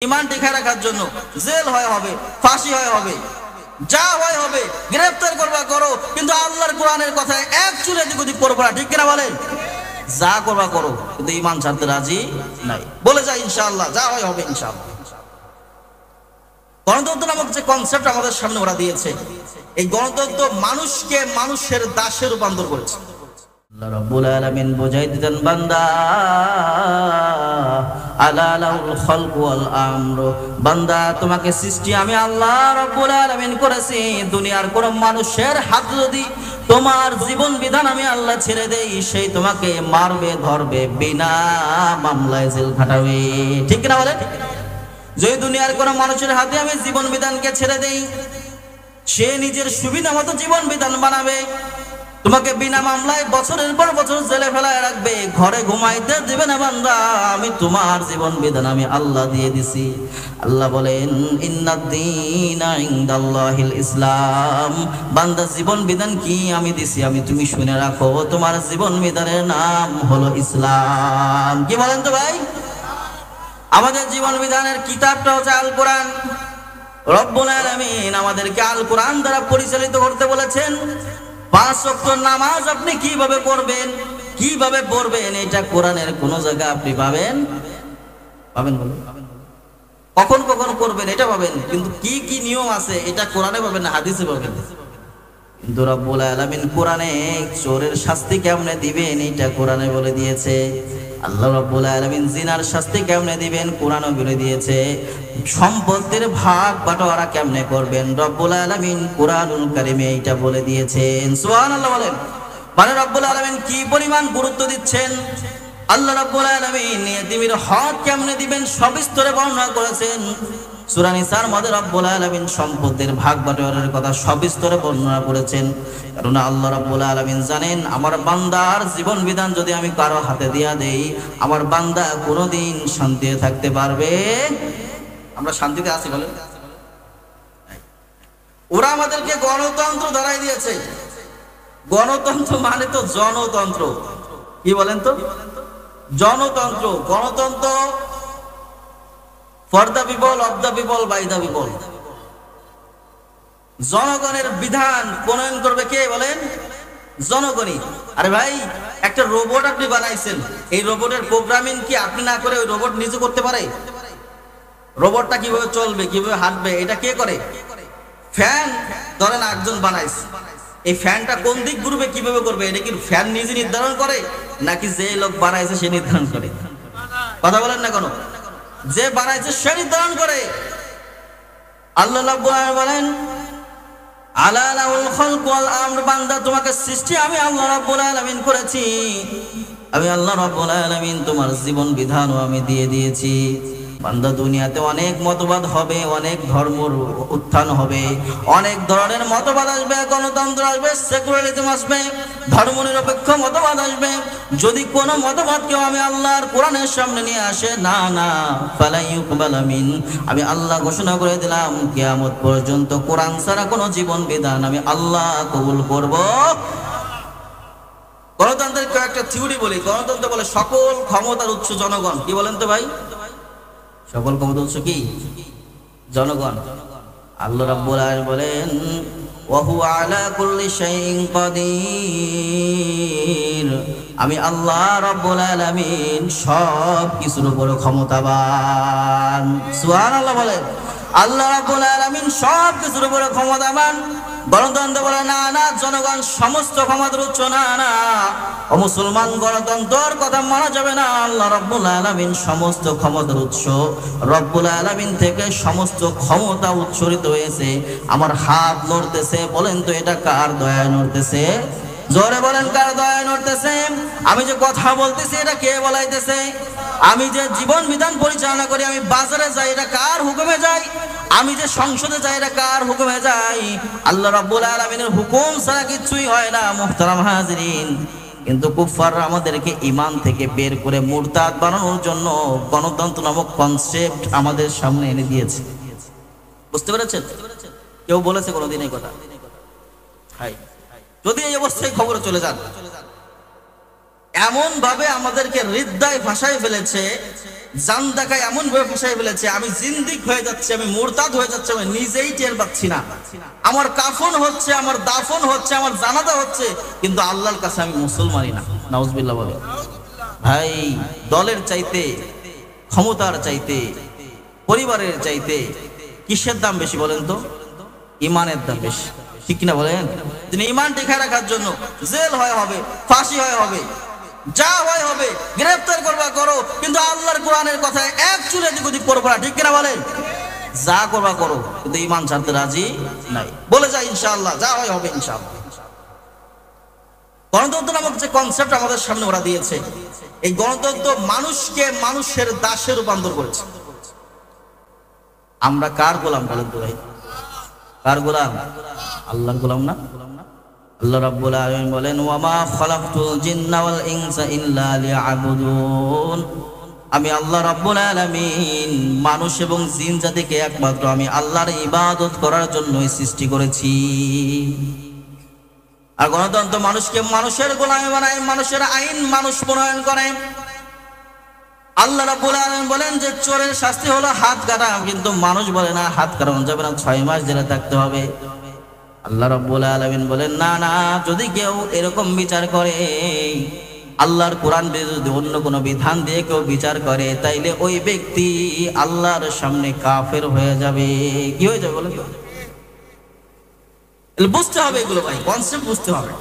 ইমান টিকে রাখার জন্য জেল হয় হবে, ফাঁসি হয় হবে, যা হয় হবে, গ্রেফতার করবা করো, কিন্তু আল্লাহর কোরআনের কথায় এক চুলে এদিক ওদিক করবো না। ঠিক কিনা বলেন? যা করবা করো, কিন্তু ইমান ছাড়তে রাজি নাই। বলে যায় ইনশাআল্লাহ, যা হয় হবে ইনশাআল্লাহ। গণতন্ত্র নামক যে কনসেপ্ট আমাদের সামনে ওরা দিয়েছে, এই গণতন্ত্র মানুষকে মানুষের দাসে রূপান্তর করেছে। আল্লাহ রাব্বুল আলামিন বুঝাই দিতেন, বান্দা আলা লাহুল খালকু ওয়াল আমর, বান্দা তোমাকে সৃষ্টি আমি আল্লাহ রাব্বুল আলামিন করেছি। দুনিয়ার কোন মানুষের হাত যদি তোমার জীবন বিধান আমি আল্লাহ ছেড়ে দেই, সেই তোমাকে মারবে, ধরবে, বিনা মামলায় জেল খাটাবে। ঠিক না বলেন? যদি দুনিয়ার কোন মানুষের হাতে আমি জীবন বিধানকে ছেড়ে দেই, সে নিজের সুবিধা মতো জীবন বিধান বানাবে, তোমাকে বিনা মামলায় বছরের পর বছর জেলে ফেলায় রাখবে, ঘরে ঘুমাইতে দিবে না। বান্দা আমি তোমার জীবন বিধান আমি আল্লাহ দিয়ে দিছি। আল্লাহ বলেন ইন্নাদ-দীনা ইনদাল্লাহিল ইসলাম, বান্দা জীবন বিধান কি আমি দিছি, আমি তুমি শুনে রাখো, তোমার জীবন বিধানের নাম হলো ইসলাম। কি বলেন তো ভাই? আমাদের জীবন বিধানের কিতাবটা হচ্ছে আল কোরআন। রব্বুল আলামিন আমাদেরকে আল কোরআন দ্বারা পরিচালিত করতে বলেছেন। 5 ওয়াক্ত নামাজ আপনি কিভাবে পড়বেন, কিভাবে পড়বেন, এটা কোরআনের কোন জায়গায় আপনি পাবেন? বলুন। কখন কখন করবেন এটা পাবেন, কিন্তু কি কি নিয়ম আছে এটা কোরআনে পাবেন না হাদিসে পাবেন। কিন্তু রব্বুল আলামিন কোরআনে চোরের শাস্তি কেমনে দিবেন এটা কোরআনে বলে দিয়েছে। আল্লাহ রাব্বুল আলামিন জিনার শাস্তি কেমনে দিবেন কোরআনও বলে দিয়েছে। সম্পদের ভাগ বাটোয়ারা কেমনে করবেন রব্বুল আলামিন কোরআনুল কারীমে এটা বলে দিয়েছেন। সুবহানাল্লাহ বলেন। মানে রব্বুল আলামিন কি পরিমাণ গুরুত্ব দিচ্ছেন। আল্লাহ রাব্বুল আলামিন ইয়াতীমের হক কেমনে দিবেন সবিস্তারে বর্ণনা করেছেন। সূরা নিসার মধ্যে রব্বুল আলামিন সম্পদের ভাগ বাটোয়ারার কথা সবিস্তারে বর্ণনা করেছেন। কারণ আল্লাহ রাব্বুল আলামিন জানেন আমার বান্দার জীবন বিধান যদি আমি কারো হাতে দিয়া দেই, আমার বান্দা কোনোদিন শান্তিতে থাকতে পারবে? আমরা শান্তিতে আছি বলেন? ওরা আমাদেরকে গণতন্ত্র ধরাই দিয়েছে। গণতন্ত্র মানে তো জনতন্ত্র। কি বলেন তো? জনতন্ত্র। গণতন্ত্র for the people, of the people, by the people. জনগণের বিধান প্রণয়ন করবে কে বলেন? জনগণই। আরে ভাই, একটা রোবট আপনি বানাইছেন, এই রোবটের প্রোগ্রামিং কি আপনি না করে ওই রোবট নিজে করতে পারে? রোবটটা কিভাবে চলবে, কিভাবে হাঁটবে, এটা কে করে? ফ্যান ধরেন একজন বানাইছে, এই ফ্যানটা কোন দিক ঘুরবে কিভাবে করবে, এটা কি ফ্যান নিজে নির্ধারণ করে নাকি যে লোক বানাইছে সে নির্ধারণ করে? কথা বলেন না কেন? যে বানাইছে সে নির্ধারণ করে। আল্লাহ রাব্বুল আলামিন বলেন আলা লাহুল খালকু ওয়াল আমর, বান্দা তোমাকে সৃষ্টি আমি আল্লাহ রাব্বুল আলামিন করেছি। আমি আল্লাহ রাব্বুল আলামিন তোমার জীবন বিধানও আমি দিয়ে দিয়েছি। বান্দা দুনিয়াতে অনেক মতবাদ হবে, অনেক ধর্মের উত্থান হবে, অনেক ধরনের মতবাদ আসবে, গণতন্ত্র আসবে, সেকুলারিজম আসবে, ধর্মনিরপেক্ষ মতবাদ আসবে। যদি কোনো মতবাদকেও আমি আল্লাহর কোরআনের সামনে নিয়ে আসে, না না ফালা ইউকবালা মিন, আমি আল্লাহ ঘোষণা করে দিলাম কিয়ামত পর্যন্ত কোরআন ছাড়া কোনো জীবন বিধান আমি আল্লাহ কবুল করব। গণতন্ত্রের কয়েকটা থিওরি বলি। গণতন্ত্র বলে সকল ক্ষমতার উৎস জনগণ। কি বলেন তো ভাই? সকল ক্ষমতার উৎস কি? জনগণ। আল্লাহ রাব্বুল আলামিন বলেন ওয়া হুয়া আলা কুল্লি শাইইন কাদির, আমি আল্লাহ রাব্বুল আলামিন সব কিছুর উপর ক্ষমতাবান। সুবহানাল্লাহ বলেন। আল্লাহ রাব্বুল আলামিন সব কিছুর উপর ক্ষমতাবান। গণতন্ত্র বলে না না জনগণ সমস্ত ক্ষমতার উৎস, না না ও মুসলমান, গণতন্ত্রের কথা মানা যাবে না। আল্লাহ রাব্বুল আলামিন সমস্ত ক্ষমতার উৎস। রব্বুল আলামিন থেকে সমস্ত ক্ষমতা উৎসরিত হয়েছে। আমার হাত নড়তেছে, বলেন তো এটা কার দয়ায় নড়তেছে? জোরে বলেন কার দয়ায় নড়তেছে? আমি যে কথা বলতেছি এটা কে বলাইতেছে? আমি যে জীবন বিধান পরিচালনা করি, আমি বাজারে যাই, এটা কার হুকুমে যাই? আমি যে সংসদে যাই, এটা কার হুকুমে যাই? আল্লাহ রাব্বুল আলামিনের হুকুম ছাড়া কিছুই হয় না। মুহতারাম হাজিরিন, কিন্তু কুফাররা আমাদেরকে ঈমান থেকে বের করে মুরতাদ বানানোর জন্য গণতন্ত্র নামক কনসেপ্ট আমাদের সামনে এনে দিয়েছে। বুঝতে পেরেছেন? কেউ বলেছে কোনোদিন এই কথা? হাই, যদি এই অবস্থায় খবরে চলে যান, এমন ভাবে আমাদেরকে হৃদয় ভাষায় ফেলেছে, জান দেখায় এমন ভাবে ভাষায় ফেলেছে, আমি জিন্দিক হয়ে যাচ্ছি, আমি মুরতাদ হয়ে যাচ্ছি, আমি নিজেই টের পাচ্ছি না। আমার কাফন হচ্ছে, আমার দাফন হচ্ছে, আমার জানাজা হচ্ছে, কিন্তু আল্লাহর কাছে আমি মুসলমানই না। নাউজুবিল্লাহ বলে। ভাই, দলের চাইতে, ক্ষমতার চাইতে, পরিবারের চাইতে কিসের দাম বেশি বলেন তো? ইমানের দাম বেশি, ঠিক কিনা বলেন? তিনি ইমান টিকে রাখার জন্য জেল হয় হবে, ফাঁসি হয় হবে, যা হয় হবে, গ্রেফতার করবা করো, কিন্তু আল্লাহর কোরআনের কথায় এক চুলে দিক ওদিক করবা, ঠিক কিনা বলেন? যা করবা করো, কিন্তু ইমান ছাড়তে রাজি নাই। বলে যায় ইনশাআল্লাহ, যা হয় হবে ইনশাআল্লাহ। গণতন্ত্র নামক যে কনসেপ্ট আমাদের সামনে ওরা দিয়েছে, এই গণতন্ত্র মানুষকে মানুষের দাসে রূপান্তর করেছে। আমরা কার গোলাম বলেন তো ভাই? কার গোলাম? আল্লাহর গোলাম না? আল্লাহ রাব্বুল আলামিন বলেন, ওয়ামা খালাকতুল জিন্না ওয়াল ইনসা ইল্লা লিয়াবুদুন। আমি আল্লাহ রাব্বুল আলামিন মানুষ এবং জিন জাতিকে একমাত্র আমি আল্লাহর ইবাদত করার জন্যই সৃষ্টি করেছি। আর গণতন্ত্র মানুষকে মানুষের গোলামি বানায়, মানুষের আইন মানুষ প্রণয়ন করে। আল্লাহ রাব্বুল আলামিন বলেন যে চোরের শাস্তি হলো হাত কাটা, কিন্তু মানুষ বলে না হাত কাটানো যাবে না, 6 মাস জেলে থাকতে হবে। আল্লাহ রাব্বুল আলামিন বলেন না না, যদি কেউ এরকম বিচার করে, আল্লাহর কোরআন বিরুদ্ধে অন্য কোনো বিধান দিয়ে কেউ বিচার করে, তাইলে ওই ব্যক্তি আল্লাহর সামনে কাফের হয়ে যাবে। কি হয়ে যাবে বলেন? বুঝতে হবে এগুলো ভাই, কনসেপ্ট বুঝতে হবে।